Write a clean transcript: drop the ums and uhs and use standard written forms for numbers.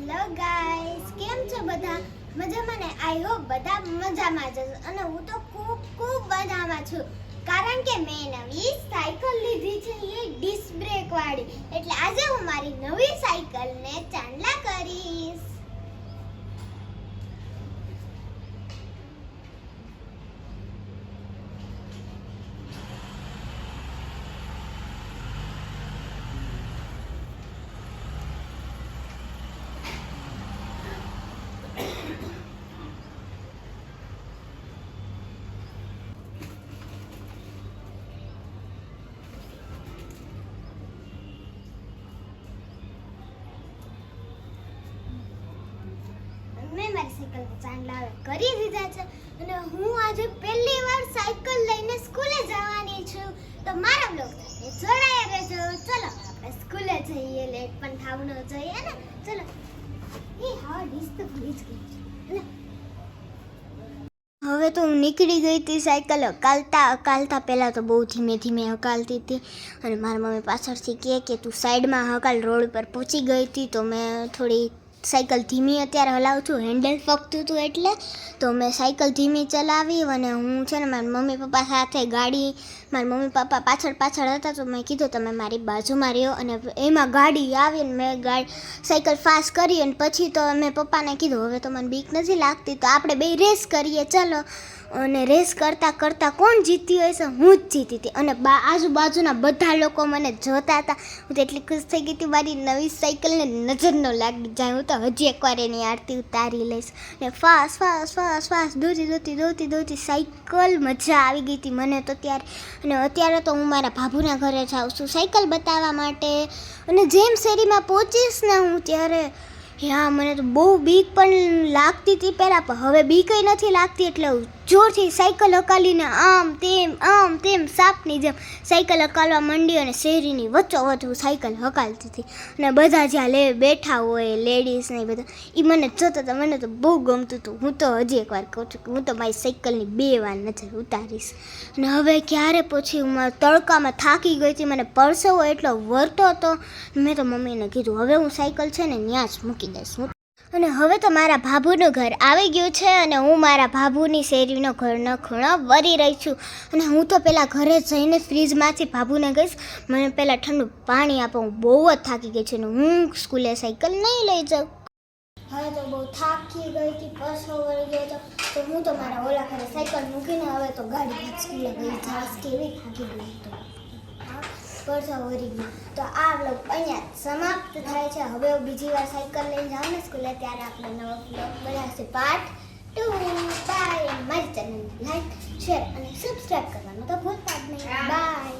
Hello guys, કેમ છો બધા? મજામાં ને? આઈ હોપ બધા મજામાં જ હશો. અને હું તો ખૂબ મજામાં છું, કારણ કે મેં નવી સાયકલ લીધી છે, એ ડિસ્ક બ્રેક વાળી. એટલે આજે હું મારી નવી સાયકલને ચાંદલા કરીશ. મેં મારી સાયકલને ચાંદલા કરી દીધા છે અને હું આજે પહેલી વાર સાયકલ લઈને સ્કૂલે જવાની છું. તો મારા બ્લોગ સાથે જોડાયા રહેજો. ચલો આપણે સ્કૂલે જઈએ, લેટ પણ થવું ન જોઈએ ને. ચલો. હા, ડીશ તો ભૂલી જ ગઈ છું. હવે તો હું નીકળી ગઈ હતી સાયકલ હકાલતા પહેલાં તો બહુ ધીમે હકાલતી હતી અને મારા મમ્મી પાછળથી કહે કે તું સાઈડમાં હકાલ, રોડ પર પહોંચી ગઈ હતી. તો મેં થોડી સાયકલ ધીમી અત્યારે હલાવું છું, હેન્ડલ ફગતું હતું એટલે. તો મેં સાયકલ ધીમી ચલાવી અને હું છે ને મારા મમ્મી પપ્પા સાથે મારા મમ્મી પપ્પા પાછળ હતા. તો મેં કીધું તમે મારી બાજુમાં રહ્યો, અને એમાં ગાડી આવી અને મેં સાયકલ ફાસ્ટ કરી અને પછી તો મેં પપ્પાને કીધું હવે તો મને બીક નથી લાગતી, તો આપણે બે રેસ કરીએ ચલો. અને રેસ કરતાં કોણ જીત્યું હશે? હું જ જીતી હતી. અને આજુબાજુના બધા લોકો મને જોતા હતા. હું તો એટલી ખુશ થઈ ગઈ હતી, મારી નવી સાયકલને નજર ન લાગી જાય. હું તો હજી એકવાર એની આરતી ઉતારી લઈશ. ને ફાસ્ટ દોડતી સાયકલ, મજા આવી ગઈ હતી મને તો ત્યારે. અને અત્યારે તો હું મારા ભાભુના ઘરે જાઉં છું સાયકલ બતાવવા માટે. અને જેમ શેરીમાં પહોંચીશ ને હું ત્યારે મને તો બહુ બીક પણ લાગતી હતી પહેલાં, પણ હવે બીક નથી લાગતી. એટલે જોરથી સાયકલ હકાલીને આમ તેમ સાપની જેમ સાયકલ હકાલવા માંડી અને શેરીની વચ્ચોવચ્ચ હું સાયકલ હકાલતી હતી. અને બધા જ્યાં બેઠા હોય લેડીઝ ને બધા, એ મને જોતા હતા. મને તો બહુ ગમતું હતું. હું તો હજી એકવાર કહું છું કે હું તો મારી સાયકલની 2 વાર નજર ઉતારીશ. અને હવે ક્યારે પછી હું તડકામાં થાકી ગઈ હતી, મને પરસેવો એટલો વરતો હતો. મેં તો મમ્મીને કીધું હવે હું સાયકલ છે ને ત્યાં જ મૂકી દઈશ. અને હવે તો મારા ભાભુનું ઘર આવી ગયું છે અને હું મારા ભાભુની શેરીનો ઘરનો ખૂણો વરી રહી છું. અને હું તો પહેલાં ઘરે જઈને ફ્રીજમાંથી ભાભુને કહીશ મને પહેલાં ઠંડુ પાણી આપો, હું બહુ જ થાકી ગઈ છું અને હું સ્કૂલે સાયકલ નહીં લઈ જાઉં. હવે તો બહુ થાકી ગઈ હતી, પરસો વળી ગયો હતો. તો હું તો મારા ઓલા ઘરે સાયકલ મૂકીને હવે તો ગાડી સ્કૂલે ગઈ. જાસ કેવી થાકી ગઈ તો પરસો વળી ગયો. તો આ વ્લોગ અહીંયા સમાપ્ત થાય છે. હવે હું બીજી વાર સાયકલ લઈને જાઉં ને સ્કૂલે ત્યારે આપણે નવો વ્લોગ બનાવશે પાર્ટ 2. બાય. મારી ચેનલ લાઈક, શેર અને સબસ્ક્રાઈબ કરવાનું તો ભૂલતા જ નહીં. બાય.